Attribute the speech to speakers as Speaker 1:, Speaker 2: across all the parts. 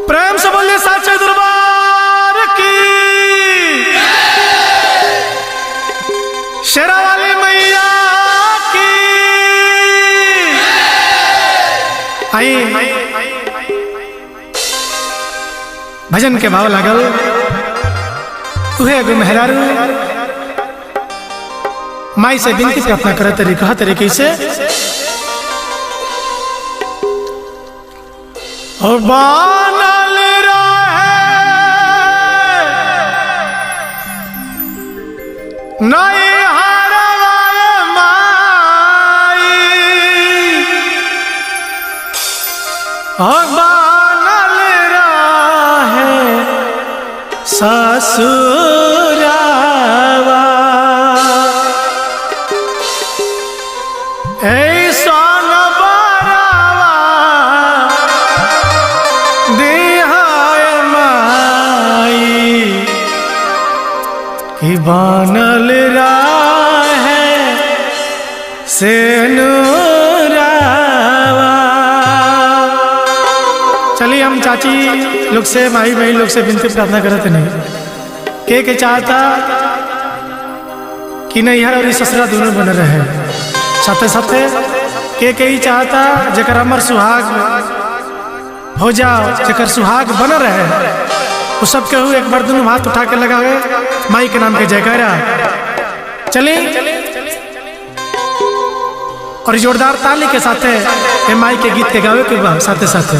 Speaker 1: प्रेम से बोलिए साचे दरबार की। शेरा वाली मैया की। आई भजन के भाव लागल तुहे एगो मेहरारू माई से विनती प्रार्थना करे तरीका तरीके से और बानल रहे नहीं हरवाए माई और बानल रहे ससुरावा ऐसा कि बानल राहे से नूरावा। चलिए हम चाची लोग से माई भाई लोग से विनती प्रार्थना करते नहीं के चाहता कि नैहर और ससुरा दोनों बन रहे साथे साथे के ही चाहता जकर अमर सुहाग हो जाओ जकर सुहाग बन रहे वो सब कहूँ एक बार दोनों हाथ उठा के लगावे माई के नाम के जयकारा। चले और जोरदार ताली के साथ है माई के गीत के गावे के बाद साथे साथे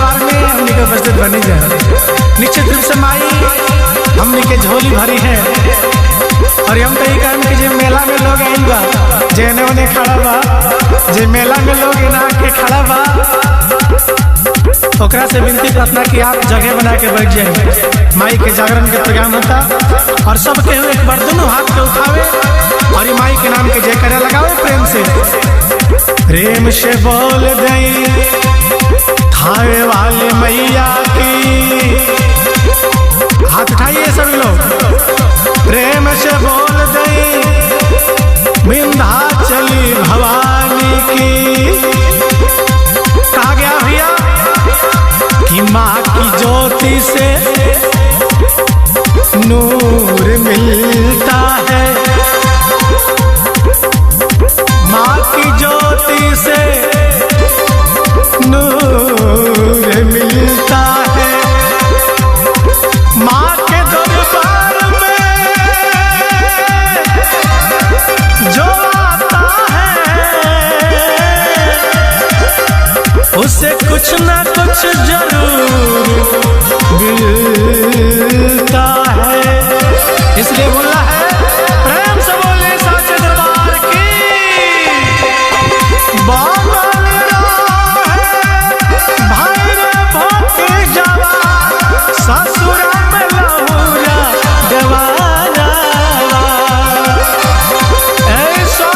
Speaker 1: बनी जाए। निश्चित रूप से माई हमने के झोली भरी है और हम तो काम कि जे मेला में लोग आइल बा जेने ओने खड़ा बा जे मेला में लोग ना के खड़ा बा ओकरा से विनती प्रार्थना कि आप जगह बना के बैठ जाए। माई के जागरण के प्रोग्राम होता और सबके एक बार दोनों हाथ पे उठावे और माई के नाम के जयकारा लगावे प्रेम से। प्रेम से बोल दई थावे वाले मैया की ज्योति से नूर मिलता है, माँ की ज्योति से नूर मिलता है। माँ के दरबार में जो आता है उसे कुछ ना कुछ जरूर मिलता है। इसलिए बोला है, प्रेम से बोले साचे दरबार की। बाबल भाई रे भोके जावा, ससुरा में लहुरा देवारा, ऐसा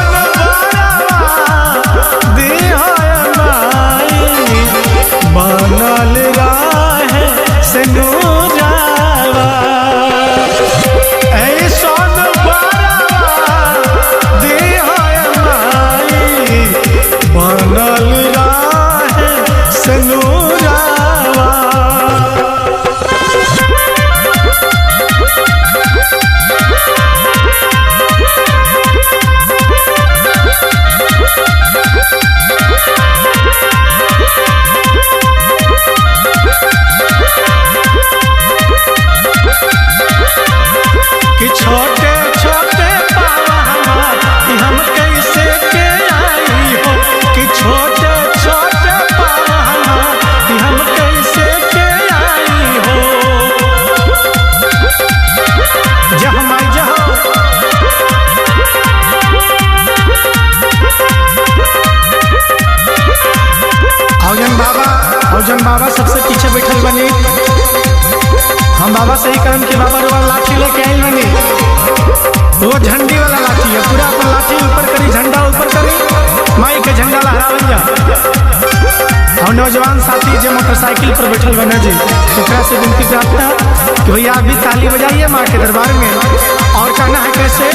Speaker 1: बनल राहे से नूरावा, ऐसन बरावा दिहाय माई, बनल राहे से नूरावा। कि छोटे छोटे पावा हमार हम कैसे के आई हो, कि छोटे छोटे पावा हमार हम कैसे के आई हो। जहाँ माई जहाँ औजन बाबा सबसे पीछे बैठल बनी। हम बाबा सही करम के बाबा रोबा लाठी लेके आइल बनी। वो झंडी वाला लाठी है, पूरा अपन लाठी ऊपर करी, झंडा ऊपर करी, माई के झंडा लहरावल जा। और नौजवान साथी जो मोटरसाइकिल पर बैठल बने जी, ओकरा से विनती प्रार्थना कि भैया आप भी ताली बजाइए माँ के दरबार में। और कहना है कैसे,